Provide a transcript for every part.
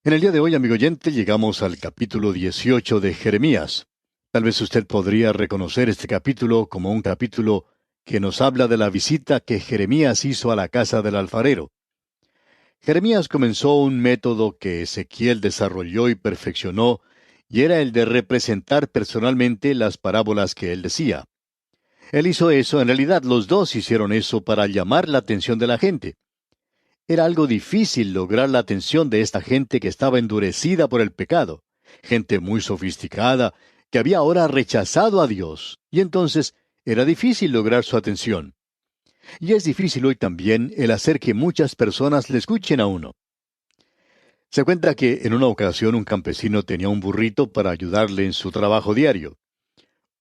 En el día de hoy, amigo oyente, llegamos al capítulo 18 de Jeremías. Tal vez usted podría reconocer este capítulo como un capítulo que nos habla de la visita que Jeremías hizo a la casa del alfarero. Jeremías comenzó un método que Ezequiel desarrolló y perfeccionó, y era el de representar personalmente las parábolas que él decía. Él hizo eso, en realidad los dos hicieron eso para llamar la atención de la gente. Era algo difícil lograr la atención de esta gente que estaba endurecida por el pecado, gente muy sofisticada, que había ahora rechazado a Dios, y entonces era difícil lograr su atención. Y es difícil hoy también el hacer que muchas personas le escuchen a uno. Se cuenta que en una ocasión un campesino tenía un burrito para ayudarle en su trabajo diario.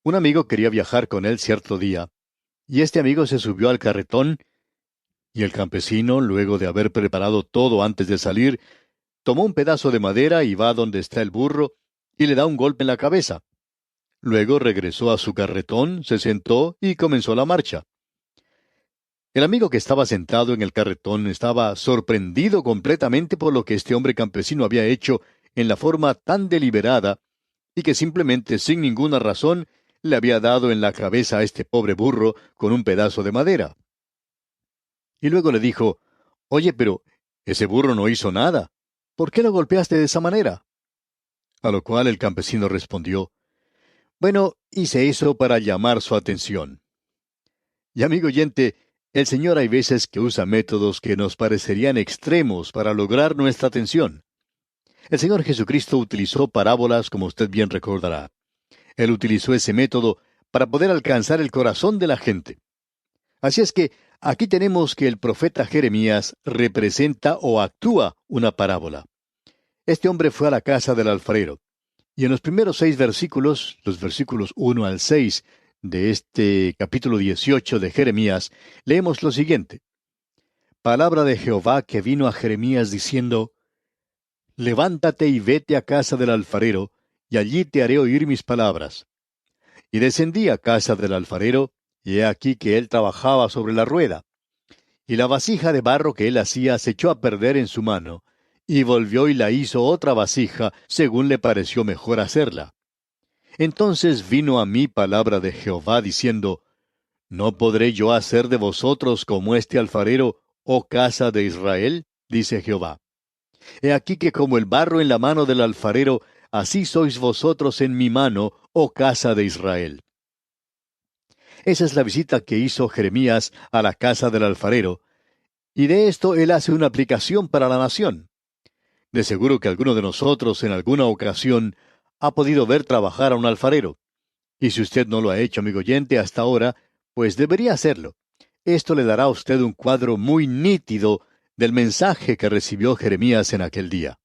Un amigo quería viajar con él cierto día, y este amigo se subió al carretón, y el campesino, luego de haber preparado todo antes de salir, tomó un pedazo de madera y va donde está el burro y le da un golpe en la cabeza. Luego regresó a su carretón, se sentó y comenzó la marcha. El amigo que estaba sentado en el carretón estaba sorprendido completamente por lo que este hombre campesino había hecho en la forma tan deliberada y que simplemente sin ninguna razón le había dado en la cabeza a este pobre burro con un pedazo de madera. Y luego le dijo, «Oye, pero ese burro no hizo nada. ¿Por qué lo golpeaste de esa manera?» A lo cual el campesino respondió, «Bueno, hice eso para llamar su atención». Y amigo oyente, el Señor hay veces que usa métodos que nos parecerían extremos para lograr nuestra atención. El Señor Jesucristo utilizó parábolas, como usted bien recordará. Él utilizó ese método para poder alcanzar el corazón de la gente. Así es que aquí tenemos que el profeta Jeremías representa o actúa una parábola. Este hombre fue a la casa del alfarero. Y en los primeros 6 versículos, los versículos 1 al 6 de este capítulo 18 de Jeremías, leemos lo siguiente. Palabra de Jehová que vino a Jeremías diciendo, Levántate y vete a casa del alfarero, y allí te haré oír mis palabras. Y descendí a casa del alfarero, y he aquí que él trabajaba sobre la rueda. Y la vasija de barro que él hacía se echó a perder en su mano, y volvió y la hizo otra vasija, según le pareció mejor hacerla. Entonces vino a mí palabra de Jehová diciendo, ¿No podré yo hacer de vosotros como este alfarero, oh casa de Israel? Dice Jehová. He aquí que como el barro en la mano del alfarero, así sois vosotros en mi mano, oh casa de Israel. Esa es la visita que hizo Jeremías a la casa del alfarero, y de esto él hace una aplicación para la nación. De seguro que alguno de nosotros en alguna ocasión ha podido ver trabajar a un alfarero. Y si usted no lo ha hecho, amigo oyente, hasta ahora, pues debería hacerlo. Esto le dará a usted un cuadro muy nítido del mensaje que recibió Jeremías en aquel día.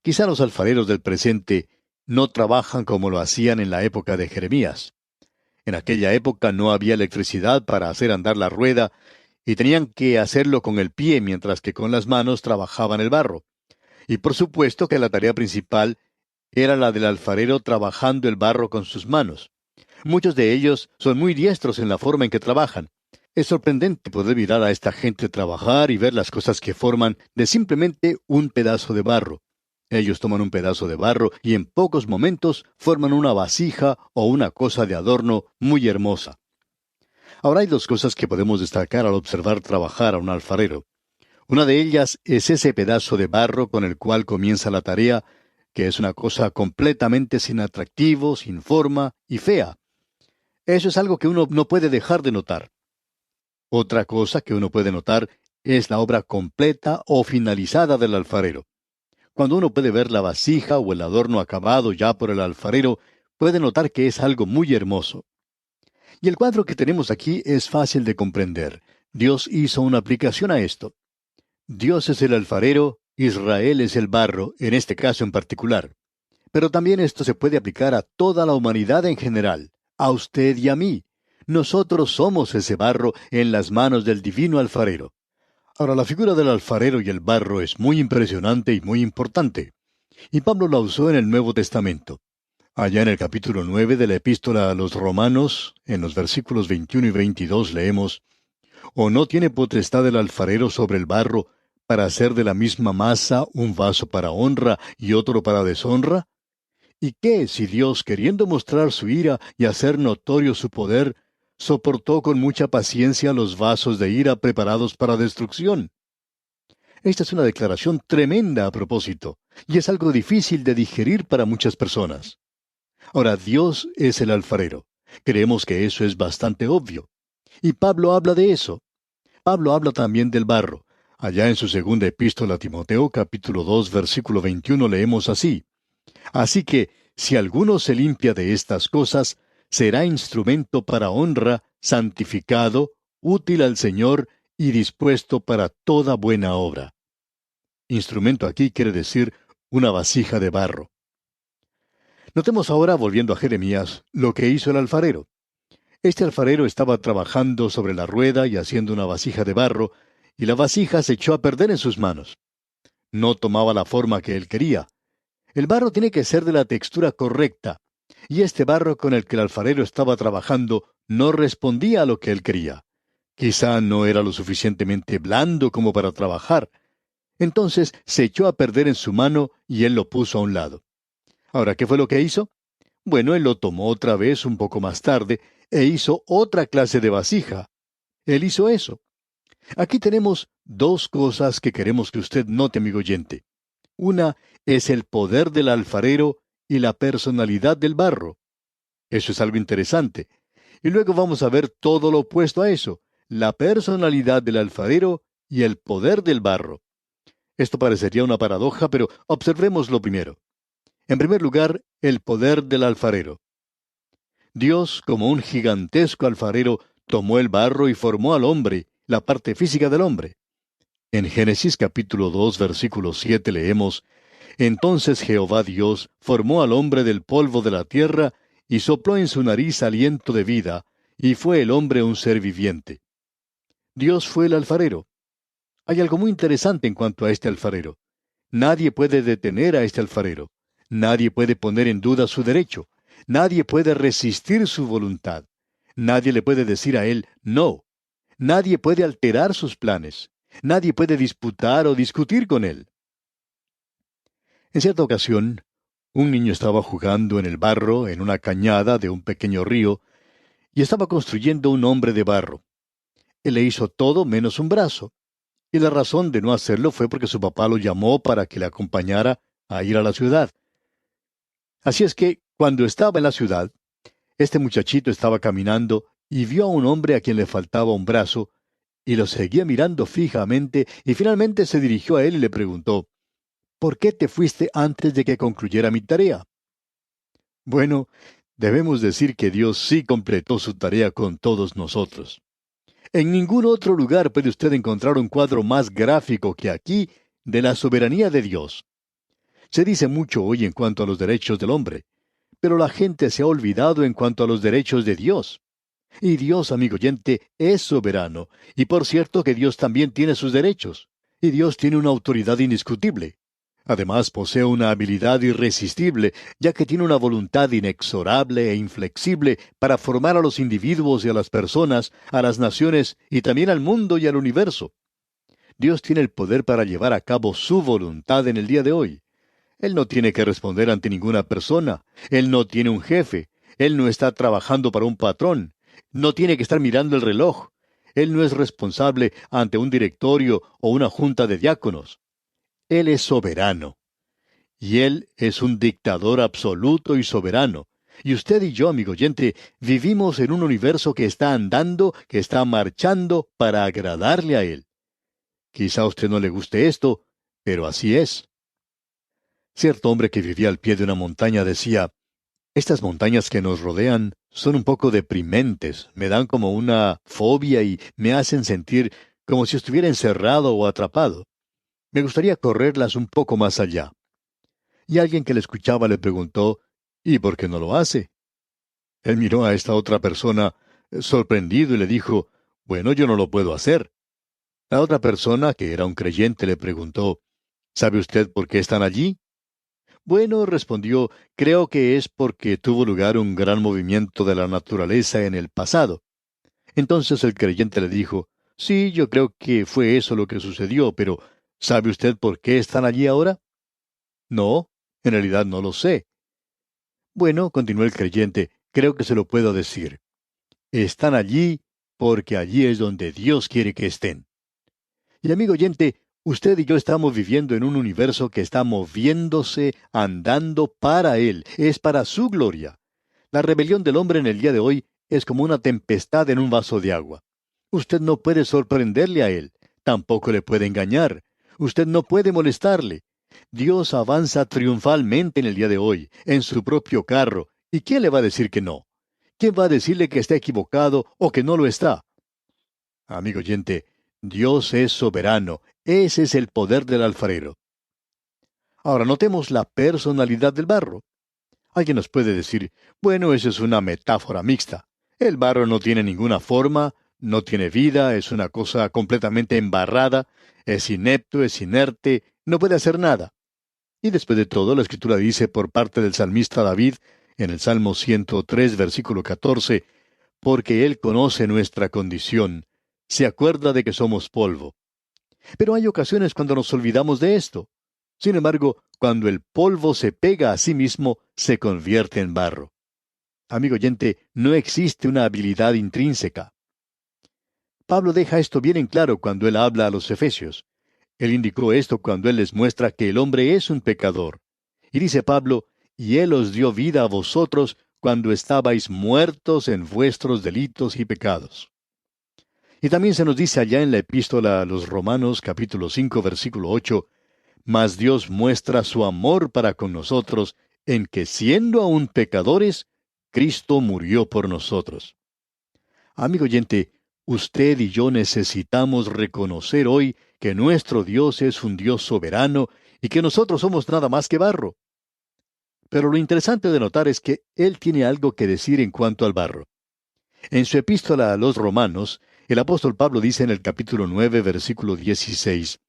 Quizá los alfareros del presente no trabajan como lo hacían en la época de Jeremías. En aquella época no había electricidad para hacer andar la rueda y tenían que hacerlo con el pie mientras que con las manos trabajaban el barro. Y por supuesto que la tarea principal era la del alfarero trabajando el barro con sus manos. Muchos de ellos son muy diestros en la forma en que trabajan. Es sorprendente poder mirar a esta gente trabajar y ver las cosas que forman de simplemente un pedazo de barro. Ellos toman un pedazo de barro y en pocos momentos forman una vasija o una cosa de adorno muy hermosa. Ahora hay dos cosas que podemos destacar al observar trabajar a un alfarero. Una de ellas es ese pedazo de barro con el cual comienza la tarea, que es una cosa completamente sin atractivo, sin forma y fea. Eso es algo que uno no puede dejar de notar. Otra cosa que uno puede notar es la obra completa o finalizada del alfarero. Cuando uno puede ver la vasija o el adorno acabado ya por el alfarero, puede notar que es algo muy hermoso. Y el cuadro que tenemos aquí es fácil de comprender. Dios hizo una aplicación a esto. Dios es el alfarero, Israel es el barro, en este caso en particular. Pero también esto se puede aplicar a toda la humanidad en general, a usted y a mí. Nosotros somos ese barro en las manos del divino alfarero. Ahora, la figura del alfarero y el barro es muy impresionante y muy importante. Y Pablo la usó en el Nuevo Testamento. Allá en el capítulo 9 de la epístola a los Romanos, en los versículos 21 y 22 leemos, «¿O no tiene potestad el alfarero sobre el barro, para hacer de la misma masa un vaso para honra y otro para deshonra? ¿Y qué si Dios, queriendo mostrar su ira y hacer notorio su poder, soportó con mucha paciencia los vasos de ira preparados para destrucción? Esta es una declaración tremenda a propósito, y es algo difícil de digerir para muchas personas. Ahora, Dios es el alfarero. Creemos que eso es bastante obvio. Y Pablo habla de eso. Pablo habla también del barro. Allá en su segunda epístola a Timoteo, capítulo 2, versículo 21, leemos así: Así que, si alguno se limpia de estas cosas, será instrumento para honra, santificado, útil al Señor y dispuesto para toda buena obra. Instrumento aquí quiere decir una vasija de barro. Notemos ahora, volviendo a Jeremías, lo que hizo el alfarero. Este alfarero estaba trabajando sobre la rueda y haciendo una vasija de barro, y la vasija se echó a perder en sus manos. No tomaba la forma que él quería. El barro tiene que ser de la textura correcta, y este barro con el que el alfarero estaba trabajando no respondía a lo que él quería. Quizá no era lo suficientemente blando como para trabajar. Entonces se echó a perder en su mano y él lo puso a un lado. Ahora, ¿qué fue lo que hizo? Bueno, él lo tomó otra vez un poco más tarde e hizo otra clase de vasija. Él hizo eso. Aquí tenemos dos cosas que queremos que usted note, amigo oyente. Una es el poder del alfarero y la personalidad del barro. Eso es algo interesante. Y luego vamos a ver todo lo opuesto a eso, la personalidad del alfarero y el poder del barro. Esto parecería una paradoja, pero observémoslo primero. En primer lugar, el poder del alfarero. Dios, como un gigantesco alfarero, tomó el barro y formó al hombre, la parte física del hombre. En Génesis capítulo 2, versículo 7 leemos: Entonces Jehová Dios formó al hombre del polvo de la tierra, y sopló en su nariz aliento de vida, y fue el hombre un ser viviente. Dios fue el alfarero. Hay algo muy interesante en cuanto a este alfarero. Nadie puede detener a este alfarero. Nadie puede poner en duda su derecho. Nadie puede resistir su voluntad. Nadie le puede decir a él no. Nadie puede alterar sus planes. Nadie puede disputar o discutir con él. En cierta ocasión, un niño estaba jugando en el barro en una cañada de un pequeño río y estaba construyendo un hombre de barro. Él le hizo todo menos un brazo. Y la razón de no hacerlo fue porque su papá lo llamó para que le acompañara a ir a la ciudad. Así es que, cuando estaba en la ciudad, este muchachito estaba caminando y vio a un hombre a quien le faltaba un brazo, y lo seguía mirando fijamente, y finalmente se dirigió a él y le preguntó: ¿Por qué te fuiste antes de que concluyera mi tarea? Bueno, debemos decir que Dios sí completó su tarea con todos nosotros. En ningún otro lugar puede usted encontrar un cuadro más gráfico que aquí de la soberanía de Dios. Se dice mucho hoy en cuanto a los derechos del hombre, pero la gente se ha olvidado en cuanto a los derechos de Dios. Y Dios, amigo oyente, es soberano, y por cierto que Dios también tiene sus derechos, y Dios tiene una autoridad indiscutible. Además, posee una habilidad irresistible, ya que tiene una voluntad inexorable e inflexible para formar a los individuos y a las personas, a las naciones y también al mundo y al universo. Dios tiene el poder para llevar a cabo su voluntad en el día de hoy. Él no tiene que responder ante ninguna persona. Él no tiene un jefe. Él no está trabajando para un patrón. No tiene que estar mirando el reloj. Él no es responsable ante un directorio o una junta de diáconos. Él es soberano. Y Él es un dictador absoluto y soberano. Y usted y yo, amigo oyente, vivimos en un universo que está andando, que está marchando para agradarle a Él. Quizá a usted no le guste esto, pero así es. Cierto hombre que vivía al pie de una montaña decía: estas montañas que nos rodean son un poco deprimentes, me dan como una fobia y me hacen sentir como si estuviera encerrado o atrapado. Me gustaría correrlas un poco más allá. Y alguien que le escuchaba le preguntó: ¿y por qué no lo hace? Él miró a esta otra persona sorprendido y le dijo: bueno, yo no lo puedo hacer. La otra persona, que era un creyente, le preguntó: ¿sabe usted por qué están allí? Bueno, respondió, creo que es porque tuvo lugar un gran movimiento de la naturaleza en el pasado. Entonces el creyente le dijo: sí, yo creo que fue eso lo que sucedió, pero ¿Sabe usted por qué están allí ahora? No, en realidad no lo sé. Bueno, continuó el creyente, creo que se lo puedo decir. Están allí porque allí es donde Dios quiere que estén. Y amigo oyente, usted y yo estamos viviendo en un universo que está moviéndose, andando para Él, es para su gloria. La rebelión del hombre en el día de hoy es como una tempestad en un vaso de agua. Usted no puede sorprenderle a Él, tampoco le puede engañar. Usted no puede molestarle. Dios avanza triunfalmente en el día de hoy, en su propio carro. ¿Y quién le va a decir que no? ¿Quién va a decirle que está equivocado o que no lo está? Amigo oyente, Dios es soberano. Ese es el poder del alfarero. Ahora notemos la personalidad del barro. Alguien nos puede decir, bueno, eso es una metáfora mixta. El barro no tiene ninguna forma, no tiene vida, es una cosa completamente embarrada, es inepto, es inerte, no puede hacer nada. Y después de todo, la Escritura dice por parte del salmista David, en el Salmo 103, versículo 14, porque Él conoce nuestra condición, se acuerda de que somos polvo. Pero hay ocasiones cuando nos olvidamos de esto. Sin embargo, cuando el polvo se pega a sí mismo, se convierte en barro. Amigo oyente, no existe una habilidad intrínseca. Pablo deja esto bien en claro cuando él habla a los efesios. Él indicó esto cuando él les muestra que el hombre es un pecador. Y dice Pablo, y él os dio vida a vosotros cuando estabais muertos en vuestros delitos y pecados. Y también se nos dice allá en la epístola a los Romanos capítulo 5 versículo 8, mas Dios muestra su amor para con nosotros en que siendo aún pecadores, Cristo murió por nosotros. Amigo oyente, usted y yo necesitamos reconocer hoy que nuestro Dios es un Dios soberano y que nosotros somos nada más que barro. Pero lo interesante de notar es que Él tiene algo que decir en cuanto al barro. En su epístola a los Romanos, el apóstol Pablo dice en el capítulo 9, versículo 16,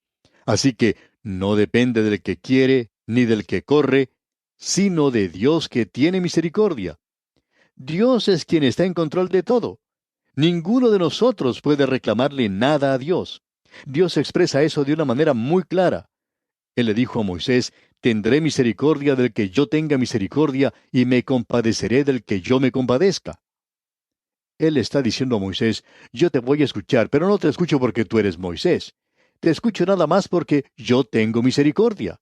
así que no depende del que quiere ni del que corre, sino de Dios que tiene misericordia. Dios es quien está en control de todo. Ninguno de nosotros puede reclamarle nada a Dios. Dios expresa eso de una manera muy clara. Él le dijo a Moisés, tendré misericordia del que yo tenga misericordia y me compadeceré del que yo me compadezca. Él está diciendo a Moisés, yo te voy a escuchar, pero no te escucho porque tú eres Moisés. Te escucho nada más porque yo tengo misericordia.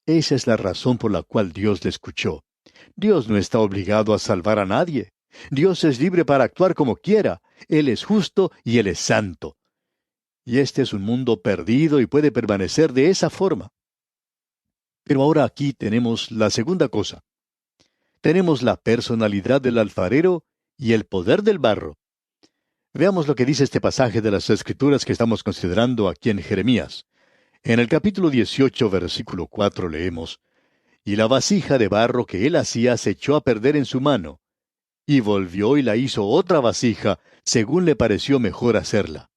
Esa es la razón por la cual Dios le escuchó. Dios no está obligado a salvar a nadie. Dios es libre para actuar como quiera. Él es justo y Él es santo. Y este es un mundo perdido y puede permanecer de esa forma. Pero ahora aquí tenemos la segunda cosa. Tenemos la personalidad del alfarero y el poder del barro. Veamos lo que dice este pasaje de las Escrituras que estamos considerando aquí en Jeremías. En el capítulo 18, versículo 4 leemos, y la vasija de barro que él hacía se echó a perder en su mano, y volvió y la hizo otra vasija, según le pareció mejor hacerla.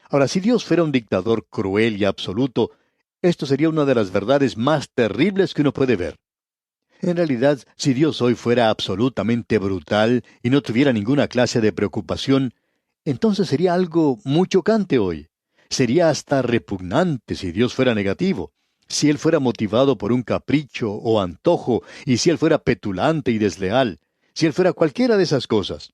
Ahora, si Dios fuera un dictador cruel y absoluto, esto sería una de las verdades más terribles que uno puede ver. En realidad, si Dios hoy fuera absolutamente brutal y no tuviera ninguna clase de preocupación, entonces sería algo muy chocante hoy. Sería hasta repugnante si Dios fuera negativo, si Él fuera motivado por un capricho o antojo, y si Él fuera petulante y desleal, si Él fuera cualquiera de esas cosas.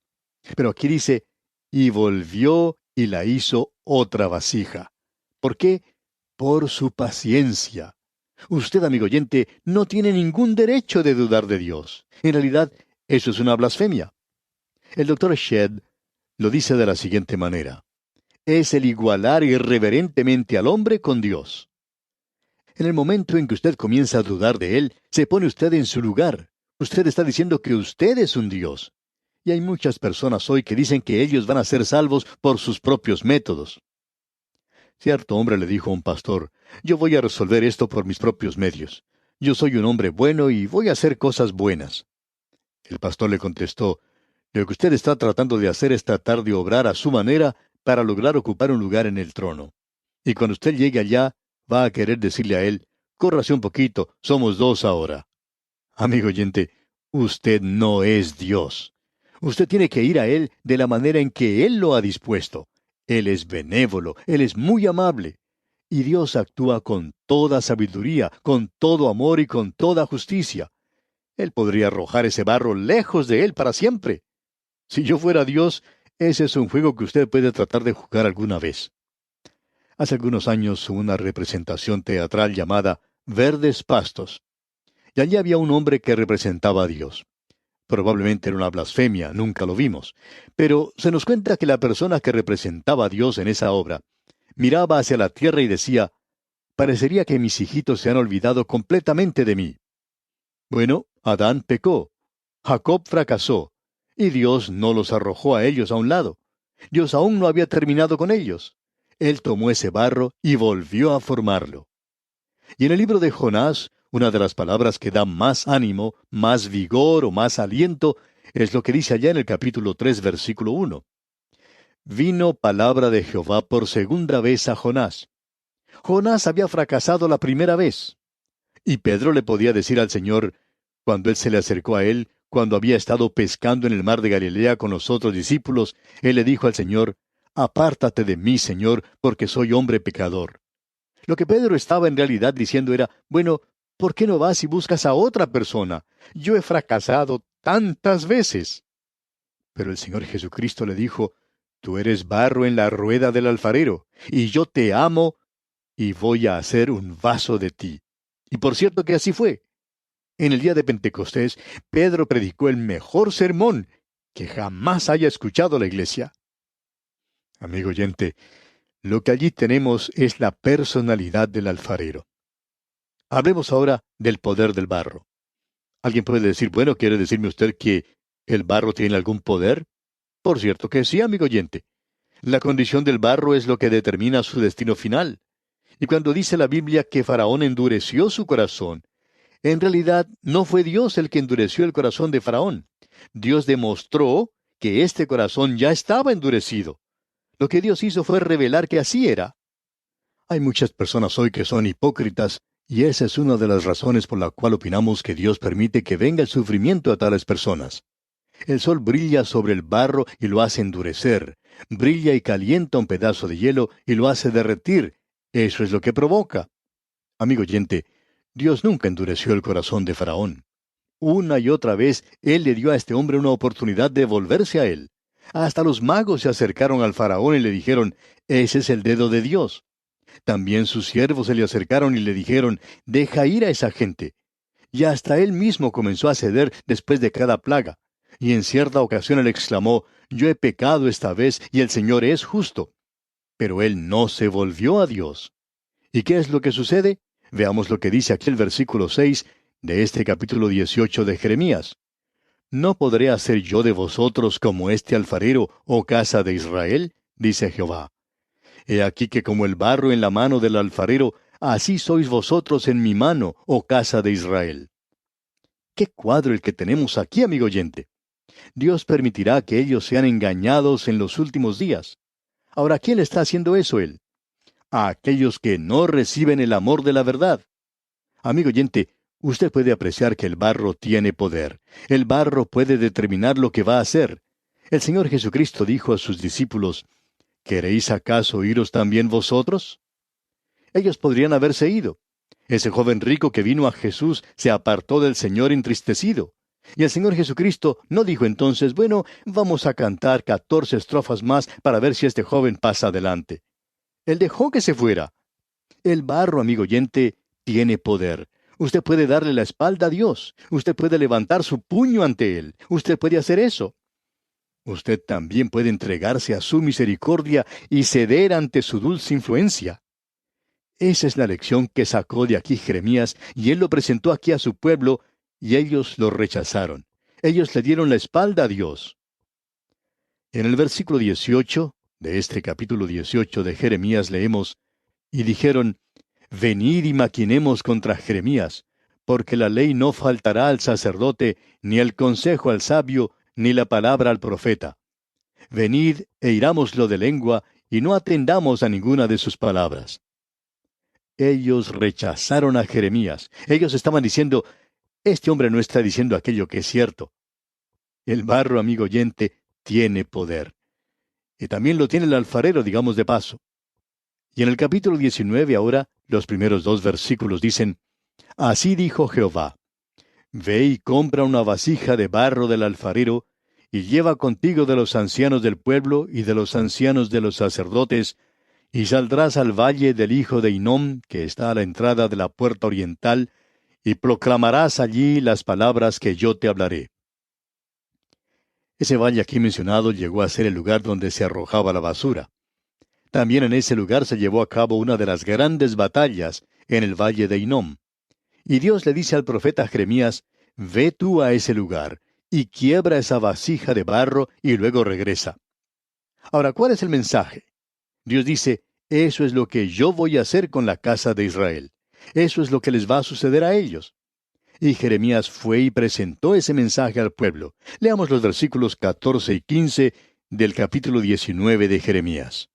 Pero aquí dice, y volvió y la hizo otra vasija. ¿Por qué? Por su paciencia. Usted, amigo oyente, no tiene ningún derecho de dudar de Dios. En realidad, eso es una blasfemia. El doctor Shedd lo dice de la siguiente manera. Es el igualar irreverentemente al hombre con Dios. En el momento en que usted comienza a dudar de Él, se pone usted en su lugar. Usted está diciendo que usted es un Dios. Y hay muchas personas hoy que dicen que ellos van a ser salvos por sus propios métodos. Cierto hombre le dijo a un pastor, yo voy a resolver esto por mis propios medios. Yo soy un hombre bueno y voy a hacer cosas buenas. El pastor le contestó, lo que usted está tratando de hacer es tratar de obrar a su manera para lograr ocupar un lugar en el trono. Y cuando usted llegue allá, va a querer decirle a él, córrase un poquito, somos dos ahora. Amigo oyente, usted no es Dios. Usted tiene que ir a Él de la manera en que Él lo ha dispuesto. Él es benévolo, Él es muy amable. Y Dios actúa con toda sabiduría, con todo amor y con toda justicia. Él podría arrojar ese barro lejos de él para siempre. Si yo fuera Dios, ese es un juego que usted puede tratar de jugar alguna vez. Hace algunos años hubo una representación teatral llamada Verdes Pastos, y allí había un hombre que representaba a Dios. Probablemente era una blasfemia, nunca lo vimos, pero se nos cuenta que la persona que representaba a Dios en esa obra miraba hacia la tierra y decía, parecería que mis hijitos se han olvidado completamente de mí. Bueno, Adán pecó, Jacob fracasó, y Dios no los arrojó a ellos a un lado. Dios aún no había terminado con ellos. Él tomó ese barro y volvió a formarlo. Y en el libro de Jonás, una de las palabras que da más ánimo, más vigor o más aliento, es lo que dice allá en el capítulo 3, versículo 1. Vino palabra de Jehová por segunda vez a Jonás. Jonás había fracasado la primera vez. Y Pedro le podía decir al Señor, cuando él se le acercó a él, cuando había estado pescando en el mar de Galilea con los otros discípulos, él le dijo al Señor, apártate de mí, Señor, porque soy hombre pecador. Lo que Pedro estaba en realidad diciendo era, bueno, ¿por qué no vas y buscas a otra persona? Yo he fracasado tantas veces. Pero el Señor Jesucristo le dijo, tú eres barro en la rueda del alfarero, y yo te amo, y voy a hacer un vaso de ti. Y por cierto que así fue. En el día de Pentecostés, Pedro predicó el mejor sermón que jamás haya escuchado la iglesia. Amigo oyente, lo que allí tenemos es la personalidad del alfarero. Hablemos ahora del poder del barro. Alguien puede decir, bueno, ¿quiere decirme usted que el barro tiene algún poder? Por cierto que sí, amigo oyente. La condición del barro es lo que determina su destino final. Y cuando dice la Biblia que Faraón endureció su corazón, en realidad no fue Dios el que endureció el corazón de Faraón. Dios demostró que este corazón ya estaba endurecido. Lo que Dios hizo fue revelar que así era. Hay muchas personas hoy que son hipócritas, y esa es una de las razones por la cual opinamos que Dios permite que venga el sufrimiento a tales personas. El sol brilla sobre el barro y lo hace endurecer. Brilla y calienta un pedazo de hielo y lo hace derretir. Eso es lo que provoca. Amigo oyente, Dios nunca endureció el corazón de Faraón. Una y otra vez Él le dio a este hombre una oportunidad de volverse a Él. Hasta los magos se acercaron al Faraón y le dijeron, ese es el dedo de Dios. También sus siervos se le acercaron y le dijeron, deja ir a esa gente. Y hasta él mismo comenzó a ceder después de cada plaga. Y en cierta ocasión él exclamó, yo he pecado esta vez y el Señor es justo. Pero él no se volvió a Dios. ¿Y qué es lo que sucede? Veamos lo que dice aquí el versículo 6 de este capítulo 18 de Jeremías. ¿No podré hacer yo de vosotros como este alfarero, oh casa de Israel? Dice Jehová. He aquí que como el barro en la mano del alfarero, así sois vosotros en mi mano, oh casa de Israel. ¡Qué cuadro el que tenemos aquí, amigo oyente! Dios permitirá que ellos sean engañados en los últimos días. Ahora, ¿a quién le está haciendo eso él? A aquellos que no reciben el amor de la verdad. Amigo oyente, usted puede apreciar que el barro tiene poder. El barro puede determinar lo que va a hacer. El Señor Jesucristo dijo a sus discípulos, ¿queréis acaso iros también vosotros? Ellos podrían haberse ido. Ese joven rico que vino a Jesús se apartó del Señor entristecido. Y el Señor Jesucristo no dijo entonces, bueno, vamos a cantar 14 estrofas más para ver si este joven pasa adelante. Él dejó que se fuera. El barro, amigo oyente, tiene poder. Usted puede darle la espalda a Dios. Usted puede levantar su puño ante Él. Usted puede hacer eso. Usted también puede entregarse a su misericordia y ceder ante su dulce influencia. Esa es la lección que sacó de aquí Jeremías, y él lo presentó aquí a su pueblo, y ellos lo rechazaron. Ellos le dieron la espalda a Dios. En el versículo 18 de este capítulo 18 de Jeremías leemos, y dijeron, venid y maquinemos contra Jeremías, porque la ley no faltará al sacerdote, ni el consejo al sabio, ni la palabra al profeta. Venid e irámoslo de lengua, y no atendamos a ninguna de sus palabras. Ellos rechazaron a Jeremías. Ellos estaban diciendo, este hombre no está diciendo aquello que es cierto. El barro, amigo oyente, tiene poder. Y también lo tiene el alfarero, digamos de paso. Y en el capítulo 19 ahora, los primeros 2 versículos dicen, Así dijo Jehová, Ve y compra una vasija de barro del alfarero, y lleva contigo de los ancianos del pueblo y de los ancianos de los sacerdotes, y saldrás al valle del hijo de Hinnom, que está a la entrada de la puerta oriental, y proclamarás allí las palabras que yo te hablaré. Ese valle aquí mencionado llegó a ser el lugar donde se arrojaba la basura. También en ese lugar se llevó a cabo una de las grandes batallas, en el valle de Hinnom. Y Dios le dice al profeta Jeremías, Ve tú a ese lugar, y quiebra esa vasija de barro, y luego regresa. Ahora, ¿cuál es el mensaje? Dios dice, eso es lo que yo voy a hacer con la casa de Israel. Eso es lo que les va a suceder a ellos. Y Jeremías fue y presentó ese mensaje al pueblo. Leamos los versículos 14 y 15 del capítulo 19 de Jeremías.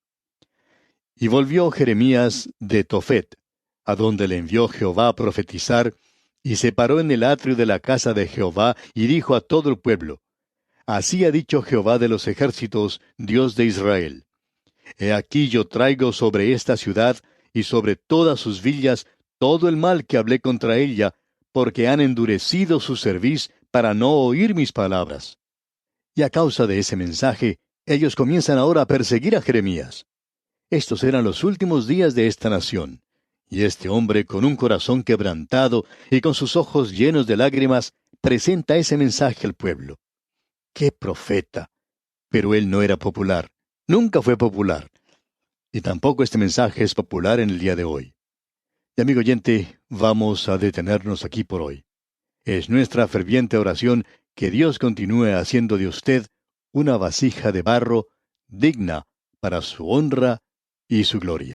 Y volvió Jeremías de Tofet, a donde le envió Jehová a profetizar, y se paró en el atrio de la casa de Jehová, y dijo a todo el pueblo, Así ha dicho Jehová de los ejércitos, Dios de Israel. He aquí yo traigo sobre esta ciudad, y sobre todas sus villas, todo el mal que hablé contra ella, porque han endurecido su cerviz para no oír mis palabras. Y a causa de ese mensaje, ellos comienzan ahora a perseguir a Jeremías. Estos eran los últimos días de esta nación. Y este hombre, con un corazón quebrantado y con sus ojos llenos de lágrimas, presenta ese mensaje al pueblo. ¡Qué profeta! Pero él no era popular. Nunca fue popular. Y tampoco este mensaje es popular en el día de hoy. Y amigo oyente, vamos a detenernos aquí por hoy. Es nuestra ferviente oración que Dios continúe haciendo de usted una vasija de barro digna para su honra y su gloria.